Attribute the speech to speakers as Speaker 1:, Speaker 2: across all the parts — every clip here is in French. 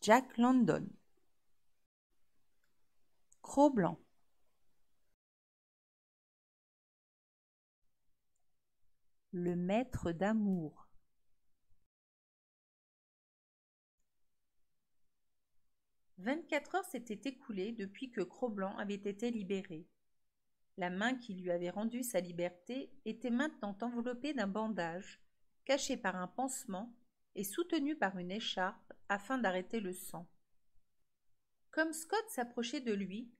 Speaker 1: Jack London. Cro-Blanc. Le maître d'amour. « 24 heures s'étaient écoulées depuis que Cro-Blanc avait été libéré. La main qui lui avait rendu sa liberté était maintenant enveloppée d'un bandage, caché par un pansement et soutenu par une écharpe afin d'arrêter le sang. Comme Scott s'approchait de lui,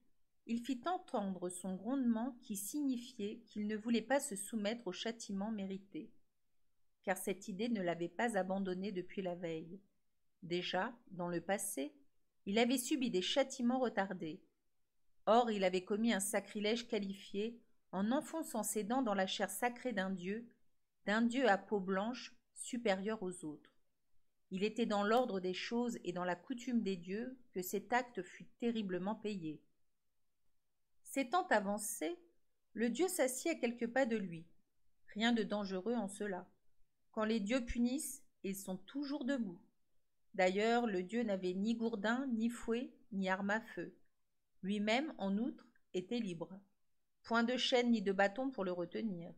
Speaker 1: il fit entendre son grondement qui signifiait qu'il ne voulait pas se soumettre au châtiment mérité, car cette idée ne l'avait pas abandonné depuis la veille. Déjà, dans le passé, il avait subi des châtiments retardés. Or, il avait commis un sacrilège qualifié en enfonçant ses dents dans la chair sacrée d'un dieu à peau blanche supérieur aux autres. Il était dans l'ordre des choses et dans la coutume des dieux que cet acte fut terriblement payé. S'étant avancé, le dieu s'assit à quelques pas de lui. Rien de dangereux en cela. Quand les dieux punissent, ils sont toujours debout. D'ailleurs, le dieu n'avait ni gourdin, ni fouet, ni arme à feu. Lui-même, en outre, était libre. Point de chaîne ni de bâton pour le retenir.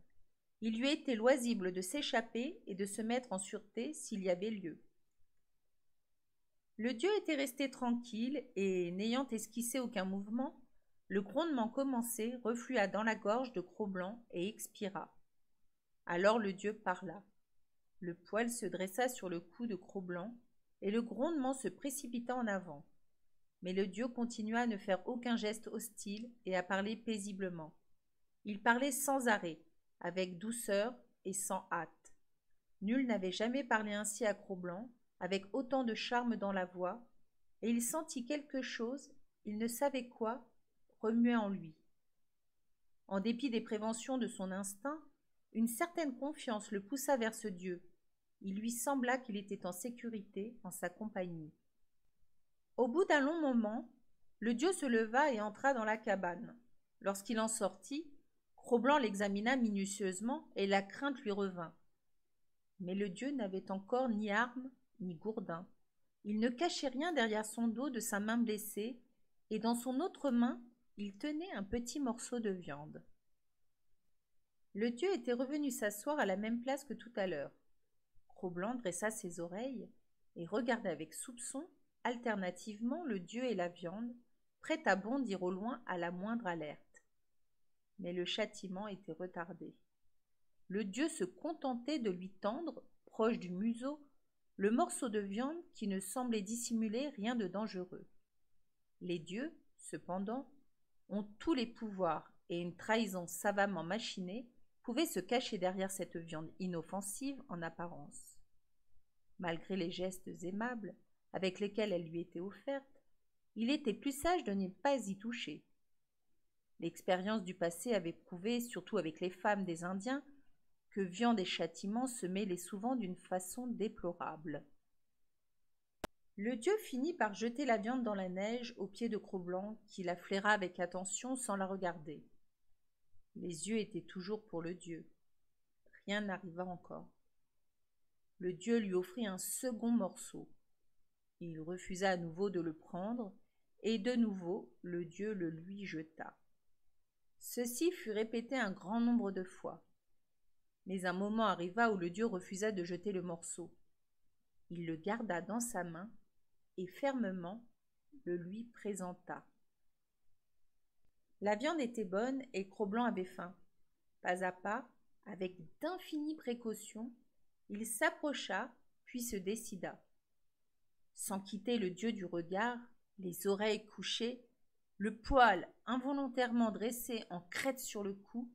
Speaker 1: Il lui était loisible de s'échapper et de se mettre en sûreté s'il y avait lieu. Le dieu était resté tranquille et, n'ayant esquissé aucun mouvement, le grondement commencé reflua dans la gorge de Cro-Blanc et expira. Alors le dieu parla. Le poil se dressa sur le cou de Cro-Blanc et le grondement se précipita en avant. Mais le dieu continua à ne faire aucun geste hostile et à parler paisiblement. Il parlait sans arrêt, avec douceur et sans hâte. Nul n'avait jamais parlé ainsi à Cro-Blanc, avec autant de charme dans la voix, et il sentit quelque chose, il ne savait quoi, remuer en lui. En dépit des préventions de son instinct, une certaine confiance le poussa vers ce dieu. Il lui sembla qu'il était en sécurité en sa compagnie. Au bout d'un long moment, le dieu se leva et entra dans la cabane. Lorsqu'il en sortit, Cro-Blanc l'examina minutieusement et la crainte lui revint. Mais le dieu n'avait encore ni arme ni gourdin. Il ne cachait rien derrière son dos de sa main blessée, et dans son autre main, il tenait un petit morceau de viande. Le dieu était revenu s'asseoir à la même place que tout à l'heure. Cro-Blanc dressa ses oreilles et regarda avec soupçon alternativement le dieu et la viande, prêt à bondir au loin à la moindre alerte. Mais le châtiment était retardé. Le dieu se contentait de lui tendre, proche du museau, le morceau de viande qui ne semblait dissimuler rien de dangereux. Les dieux, cependant, ont tous les pouvoirs et une trahison savamment machinée pouvait se cacher derrière cette viande inoffensive en apparence. Malgré les gestes aimables avec lesquels elle lui était offerte, il était plus sage de ne pas y toucher. L'expérience du passé avait prouvé, surtout avec les femmes des Indiens, que viande et châtiment se mêlaient souvent d'une façon déplorable. Le dieu finit par jeter la viande dans la neige aux pieds de Cro-Blanc, qui la flaira avec attention sans la regarder. Les yeux étaient toujours pour le dieu. Rien n'arriva encore. Le dieu lui offrit un second morceau. Il refusa à nouveau de le prendre, et de nouveau le dieu le lui jeta. Ceci fut répété un grand nombre de fois. Mais un moment arriva où le dieu refusa de jeter le morceau. Il le garda dans sa main et fermement le lui présenta. La viande était bonne et Cro-Blanc avait faim. Pas à pas, avec d'infinies précautions, il s'approcha puis se décida. Sans quitter le dieu du regard, les oreilles couchées, le poil involontairement dressé en crête sur le cou,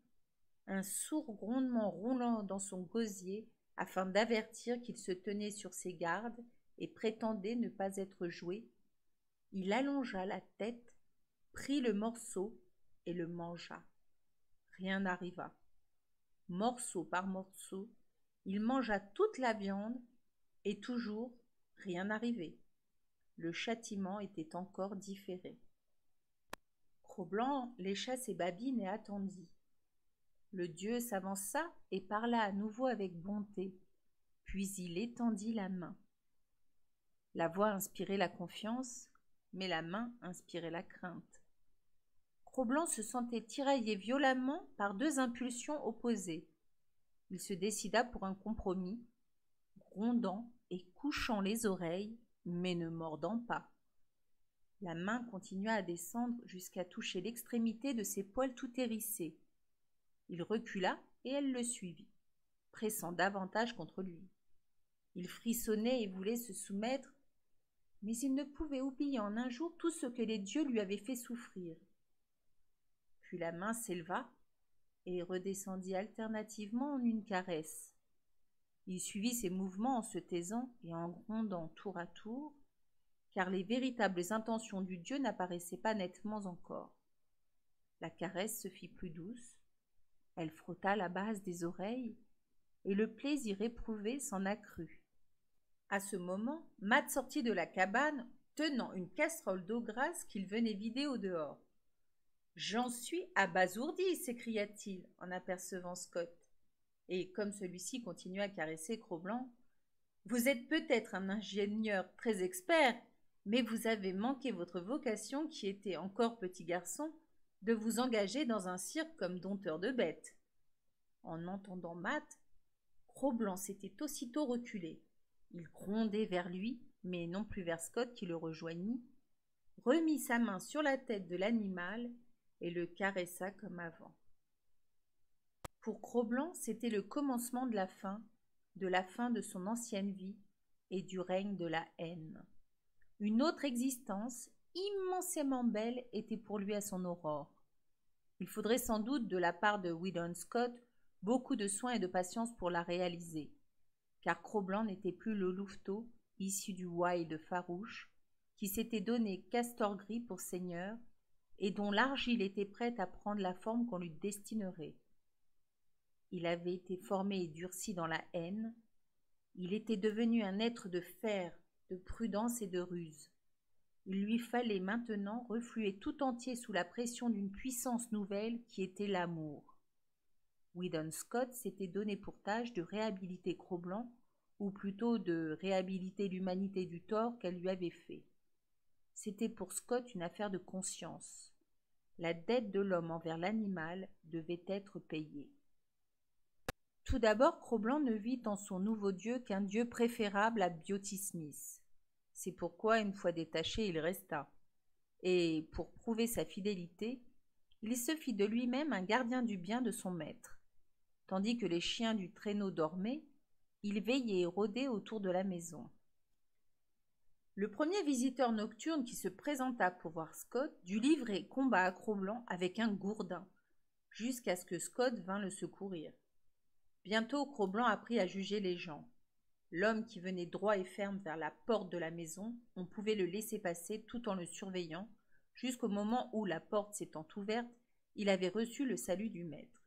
Speaker 1: un sourd grondement roulant dans son gosier afin d'avertir qu'il se tenait sur ses gardes et prétendait ne pas être joué, il allongea la tête, prit le morceau et le mangea. Rien n'arriva. Morceau par morceau, il mangea toute la viande et toujours rien n'arrivait. Le châtiment était encore différé. Cro-Blanc lécha ses babines et attendit. Le dieu s'avança et parla à nouveau avec bonté, puis il étendit la main. La voix inspirait la confiance, mais la main inspirait la crainte. Cro-Blanc se sentait tiraillé violemment par deux impulsions opposées. Il se décida pour un compromis, grondant et couchant les oreilles, mais ne mordant pas. La main continua à descendre jusqu'à toucher l'extrémité de ses poils tout hérissés. Il recula et elle le suivit, pressant davantage contre lui. Il frissonnait et voulait se soumettre, mais il ne pouvait oublier en un jour tout ce que les dieux lui avaient fait souffrir. Puis la main s'éleva et redescendit alternativement en une caresse. Il suivit ses mouvements en se taisant et en grondant tour à tour, car les véritables intentions du dieu n'apparaissaient pas nettement encore. La caresse se fit plus douce, elle frotta la base des oreilles, et le plaisir éprouvé s'en accrut. À ce moment, Matt sortit de la cabane, tenant une casserole d'eau grasse qu'il venait vider au dehors. « J'en suis abasourdi !» s'écria-t-il en apercevant Scott. Et comme celui-ci continuait à caresser Cro-Blanc, « Vous êtes peut-être un ingénieur très expert, mais vous avez manqué votre vocation qui était, encore petit garçon, de vous engager dans un cirque comme dompteur de bêtes. » En entendant Matt, Cro-Blanc s'était aussitôt reculé. Il grondait vers lui, mais non plus vers Scott qui le rejoignit, remit sa main sur la tête de l'animal et le caressa comme avant. Pour Cro-Blanc, c'était le commencement de la fin de son ancienne vie et du règne de la haine. Une autre existence, immensément belle, était pour lui à son aurore. Il faudrait sans doute de la part de Weedon Scott beaucoup de soin et de patience pour la réaliser, car Cro-Blanc n'était plus le louveteau, issu du wild farouche, qui s'était donné Castor-Gris pour seigneur, et dont l'argile était prête à prendre la forme qu'on lui destinerait. Il avait été formé et durci dans la haine, il était devenu un être de fer, de prudence et de ruse. Il lui fallait maintenant refluer tout entier sous la pression d'une puissance nouvelle qui était l'amour. Weedon Scott s'était donné pour tâche de réhabiliter Cro-Blanc, ou plutôt de réhabiliter l'humanité du tort qu'elle lui avait fait. C'était pour Scott une affaire de conscience. La dette de l'homme envers l'animal devait être payée. Tout d'abord, Cro-Blanc ne vit en son nouveau dieu qu'un dieu préférable à Beauty Smith. C'est pourquoi, une fois détaché, il resta. Et, pour prouver sa fidélité, il se fit de lui-même un gardien du bien de son maître. Tandis que les chiens du traîneau dormaient, il veillait et rôdait autour de la maison. Le premier visiteur nocturne qui se présenta pour voir Scott dut livrer combat à Cro-Blanc avec un gourdin, jusqu'à ce que Scott vînt le secourir. Bientôt, Cro-Blanc apprit à juger les gens. L'homme qui venait droit et ferme vers la porte de la maison, on pouvait le laisser passer tout en le surveillant, jusqu'au moment où, la porte s'étant ouverte, il avait reçu le salut du maître.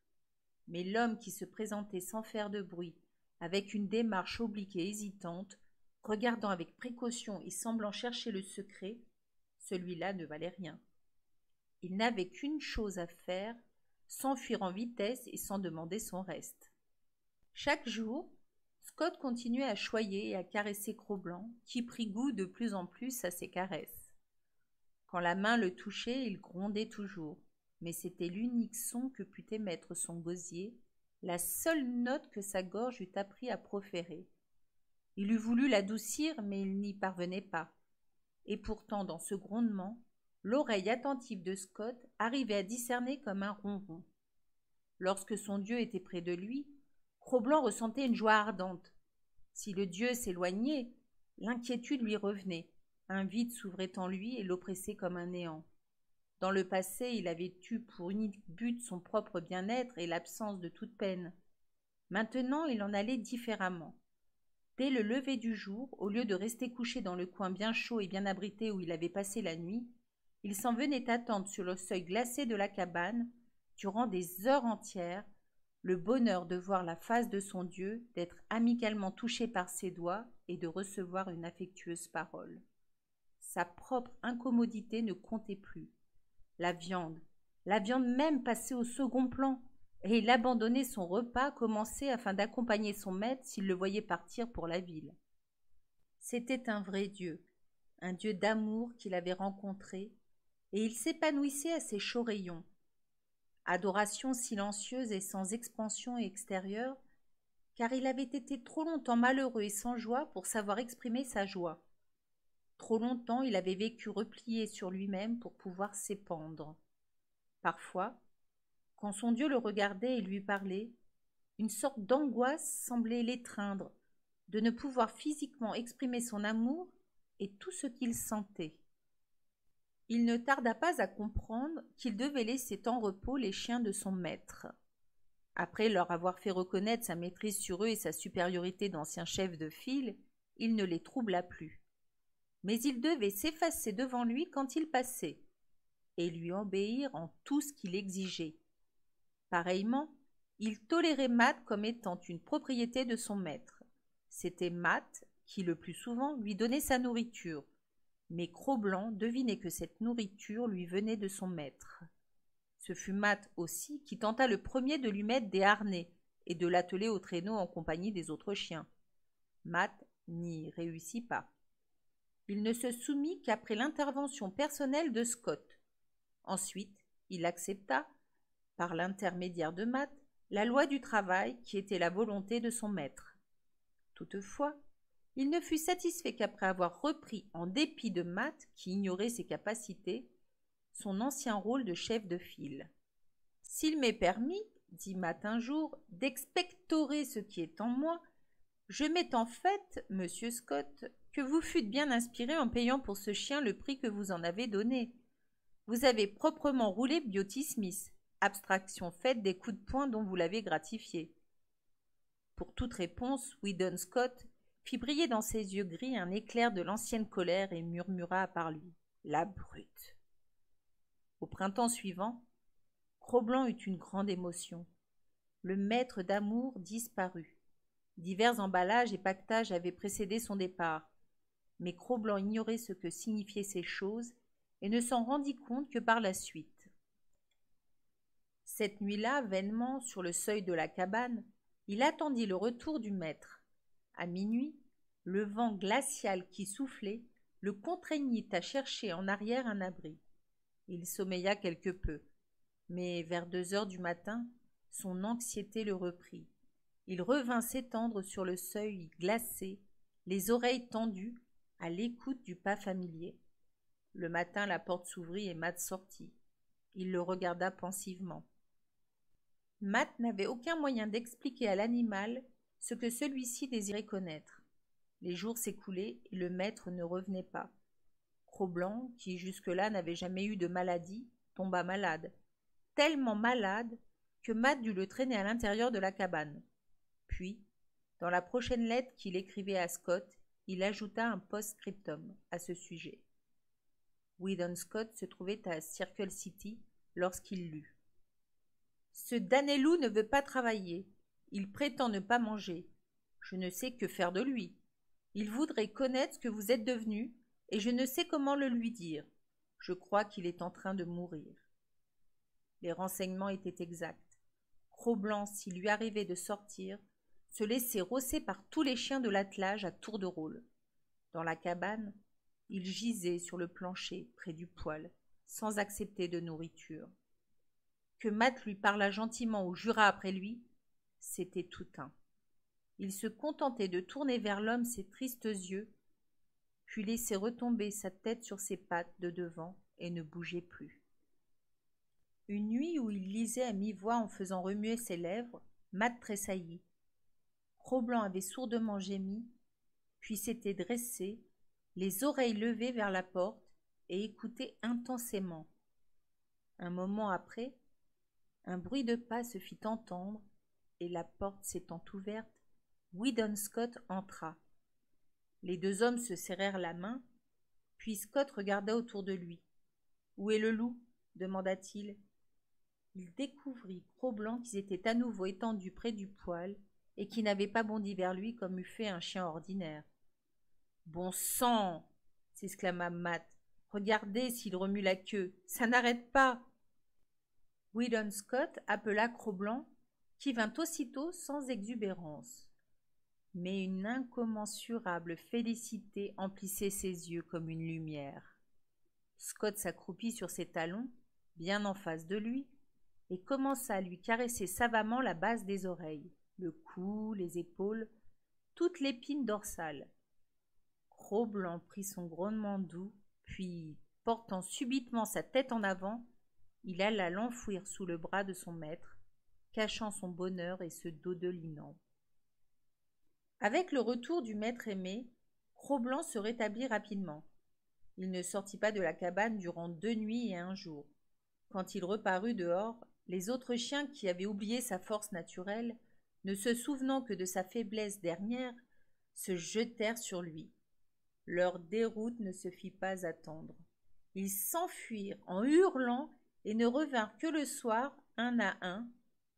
Speaker 1: Mais l'homme qui se présentait sans faire de bruit, avec une démarche oblique et hésitante, regardant avec précaution et semblant chercher le secret, celui-là ne valait rien. Il n'avait qu'une chose à faire, s'enfuir en vitesse et sans demander son reste. Chaque jour, Scott continuait à choyer et à caresser Cro-Blanc, qui prit goût de plus en plus à ses caresses. Quand la main le touchait, il grondait toujours, mais c'était l'unique son que put émettre son gosier, la seule note que sa gorge eût appris à proférer. Il eût voulu l'adoucir, mais il n'y parvenait pas. Et pourtant, dans ce grondement, l'oreille attentive de Scott arrivait à discerner comme un ronron. Lorsque son dieu était près de lui, Cro-Blanc ressentait une joie ardente. Si le dieu s'éloignait, l'inquiétude lui revenait. Un vide s'ouvrait en lui et l'oppressait comme un néant. Dans le passé, il avait eu pour unique but son propre bien-être et l'absence de toute peine. Maintenant, il en allait différemment. Dès le lever du jour, au lieu de rester couché dans le coin bien chaud et bien abrité où il avait passé la nuit, il s'en venait attendre sur le seuil glacé de la cabane, durant des heures entières, le bonheur de voir la face de son Dieu, d'être amicalement touché par ses doigts et de recevoir une affectueuse parole. Sa propre incommodité ne comptait plus. La viande même passait au second plan, et il abandonnait son repas commencé afin d'accompagner son maître s'il le voyait partir pour la ville. C'était un vrai Dieu, un dieu d'amour qu'il avait rencontré, et il s'épanouissait à ses chauds rayons. Adoration silencieuse et sans expansion extérieure, car il avait été trop longtemps malheureux et sans joie pour savoir exprimer sa joie. Trop longtemps il avait vécu replié sur lui-même pour pouvoir s'épandre. Parfois, quand son Dieu le regardait et lui parlait, une sorte d'angoisse semblait l'étreindre, de ne pouvoir physiquement exprimer son amour et tout ce qu'il sentait. Il ne tarda pas à comprendre qu'il devait laisser en repos les chiens de son maître. Après leur avoir fait reconnaître sa maîtrise sur eux et sa supériorité d'ancien chef de file, il ne les troubla plus. Mais ils devaient s'effacer devant lui quand il passait, et lui obéir en tout ce qu'il exigeait. Pareillement, il tolérait Matt comme étant une propriété de son maître. C'était Matt qui, le plus souvent, lui donnait sa nourriture, mais Cro-Blanc devinait que cette nourriture lui venait de son maître. Ce fut Matt aussi qui tenta le premier de lui mettre des harnais et de l'atteler au traîneau en compagnie des autres chiens. Matt n'y réussit pas. Il ne se soumit qu'après l'intervention personnelle de Scott. Ensuite, il accepta, par l'intermédiaire de Matt, la loi du travail qui était la volonté de son maître. Toutefois, il ne fut satisfait qu'après avoir repris, en dépit de Matt qui ignorait ses capacités, son ancien rôle de chef de file. « S'il m'est permis, dit Matt un jour, d'expectorer ce qui est en moi, je mets en fait, monsieur Scott, que vous fûtes bien inspiré en payant pour ce chien le prix que vous en avez donné. Vous avez proprement roulé Beauty Smith, abstraction faite des coups de poing dont vous l'avez gratifié. » Pour toute réponse, Weedon Scott fit briller dans ses yeux gris un éclair de l'ancienne colère et murmura à part lui : « La brute !» Au printemps suivant, Cro-Blanc eut une grande émotion. Le maître d'amour disparut. Divers emballages et pactages avaient précédé son départ, mais Cro-Blanc ignorait ce que signifiaient ces choses et ne s'en rendit compte que par la suite. Cette nuit-là, vainement, sur le seuil de la cabane, il attendit le retour du maître. À minuit, le vent glacial qui soufflait le contraignit à chercher en arrière un abri. Il sommeilla quelque peu, mais vers 2 heures du matin, son anxiété le reprit. Il revint s'étendre sur le seuil glacé, les oreilles tendues, à l'écoute du pas familier. Le matin, la porte s'ouvrit et Matt sortit. Il le regarda pensivement. Matt n'avait aucun moyen d'expliquer à l'animal ce que celui-ci désirait connaître. Les jours s'écoulaient et le maître ne revenait pas. Cro-Blanc, qui jusque-là n'avait jamais eu de maladie, tomba malade, tellement malade que Matt dut le traîner à l'intérieur de la cabane. Puis, dans la prochaine lettre qu'il écrivait à Scott, il ajouta un post-scriptum à ce sujet. Weedon Scott se trouvait à Circle City lorsqu'il lut. « Ce damné loup ne veut pas travailler. Il prétend ne pas manger. Je ne sais que faire de lui. Il voudrait connaître ce que vous êtes devenu, et je ne sais comment le lui dire. Je crois qu'il est en train de mourir. » Les renseignements étaient exacts. Cro-Blanc, s'il lui arrivait de sortir, se laissait rosser par tous les chiens de l'attelage à tour de rôle. Dans la cabane, il gisait sur le plancher, près du poêle, sans accepter de nourriture. Que Matt lui parlât gentiment ou jura après lui, c'était tout un. Il se contentait de tourner vers l'homme ses tristes yeux, puis laisser retomber sa tête sur ses pattes de devant et ne bougeait plus. Une nuit où il lisait à mi-voix en faisant remuer ses lèvres, Matt tressaillit. Cro-Blanc avait sourdement gémi, puis s'était dressé, les oreilles levées vers la porte, et écoutait intensément. Un moment après, un bruit de pas se fit entendre, et la porte s'étant ouverte, Weedon Scott entra. Les 2 hommes se serrèrent la main, puis Scott regarda autour de lui. « Où est le loup ?» demanda-t-il. Il découvrit Cro-Blanc qui s'était à nouveau étendu près du poêle et qui n'avait pas bondi vers lui comme eût fait un chien ordinaire. « Bon sang !» s'exclama Matt. « Regardez s'il remue la queue, ça n'arrête pas !» Weedon Scott appela Cro-Blanc, qui vint aussitôt sans exubérance. mais une incommensurable félicité emplissait ses yeux comme une lumière. Scott s'accroupit sur ses talons, bien en face de lui, et commença à lui caresser savamment la base des oreilles, le cou, les épaules, toute l'épine dorsale. Cro-Blanc prit son grognement doux, puis, portant subitement sa tête en avant, il alla l'enfouir sous le bras de son maître, cachant son bonheur et se dodelinant. Avec le retour du maître aimé, Cro-Blanc se rétablit rapidement. Il ne sortit pas de la cabane durant 2 nuits et 1 jour. Quand il reparut dehors, les autres chiens qui avaient oublié sa force naturelle, ne se souvenant que de sa faiblesse dernière, se jetèrent sur lui. Leur déroute ne se fit pas attendre. Ils s'enfuirent en hurlant et ne revinrent que le soir, un à un,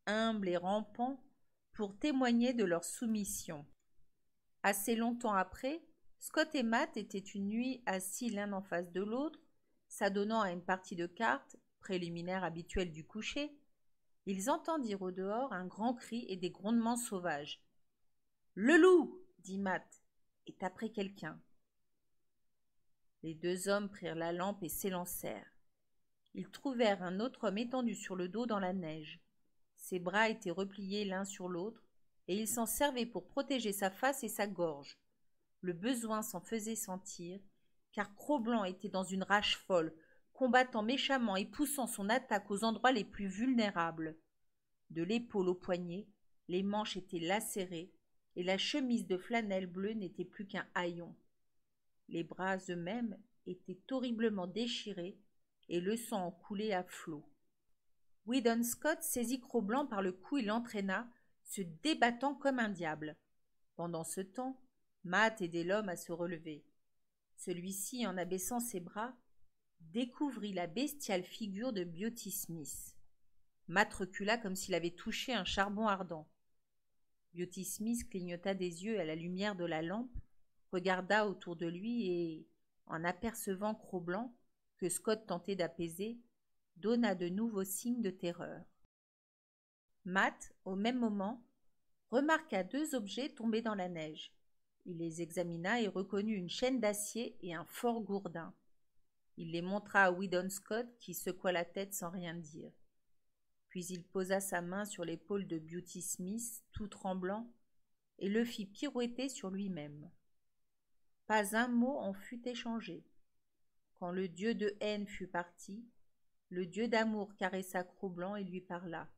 Speaker 1: humbles et rampants, pour témoigner de leur soumission. Assez longtemps après, Scott et Matt étaient une nuit assis l'un en face de l'autre, s'adonnant à une partie de cartes, préliminaire habituel du coucher. Ils entendirent au dehors un grand cri et des grondements sauvages. « Le loup !» dit Matt, « est après quelqu'un. » Les 2 hommes prirent la lampe et s'élancèrent. Ils trouvèrent un autre homme étendu sur le dos dans la neige. Ses bras étaient repliés l'un sur l'autre, et il s'en servait pour protéger sa face et sa gorge. Le besoin s'en faisait sentir, car Cro-Blanc était dans une rage folle, combattant méchamment et poussant son attaque aux endroits les plus vulnérables. De l'épaule au poignet, les manches étaient lacérées, et la chemise de flanelle bleue n'était plus qu'un haillon. Les bras eux-mêmes étaient horriblement déchirés, et le sang en coulait à flots. Weedon Scott saisit Cro-Blanc par le cou et l'entraîna, se débattant comme un diable. Pendant ce temps, Matt aidait l'homme à se relever. Celui-ci, en abaissant ses bras, découvrit la bestiale figure de Beauty Smith. Matt recula comme s'il avait touché un charbon ardent. Beauty Smith clignota des yeux à la lumière de la lampe, regarda autour de lui et, en apercevant Cro-Blanc, que Scott tentait d'apaiser, donna de nouveaux signes de terreur. Matt, au même moment, remarqua 2 objets tombés dans la neige. Il les examina et reconnut une chaîne d'acier et un fort gourdin. Il les montra à Weedon Scott, qui secoua la tête sans rien dire. Puis il posa sa main sur l'épaule de Beauty Smith, tout tremblant, et le fit pirouetter sur lui-même. Pas un mot en fut échangé. Quand le dieu de haine fut parti, le dieu d'amour caressa Cro-Blanc et lui parla.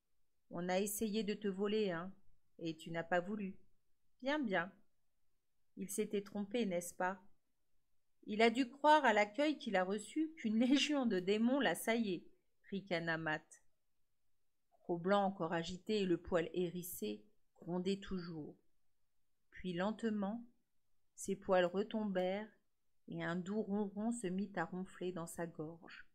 Speaker 1: « On a essayé de te voler, hein, et tu n'as pas voulu. Bien, bien. Il s'était trompé, n'est-ce pas? Il a dû croire à l'accueil qu'il a reçu qu'une légion de démons l'assaillait, » ricana Matt. Cro-Blanc, encore agité et le poil hérissé, grondait toujours. Puis lentement, ses poils retombèrent et un doux ronron se mit à ronfler dans sa gorge.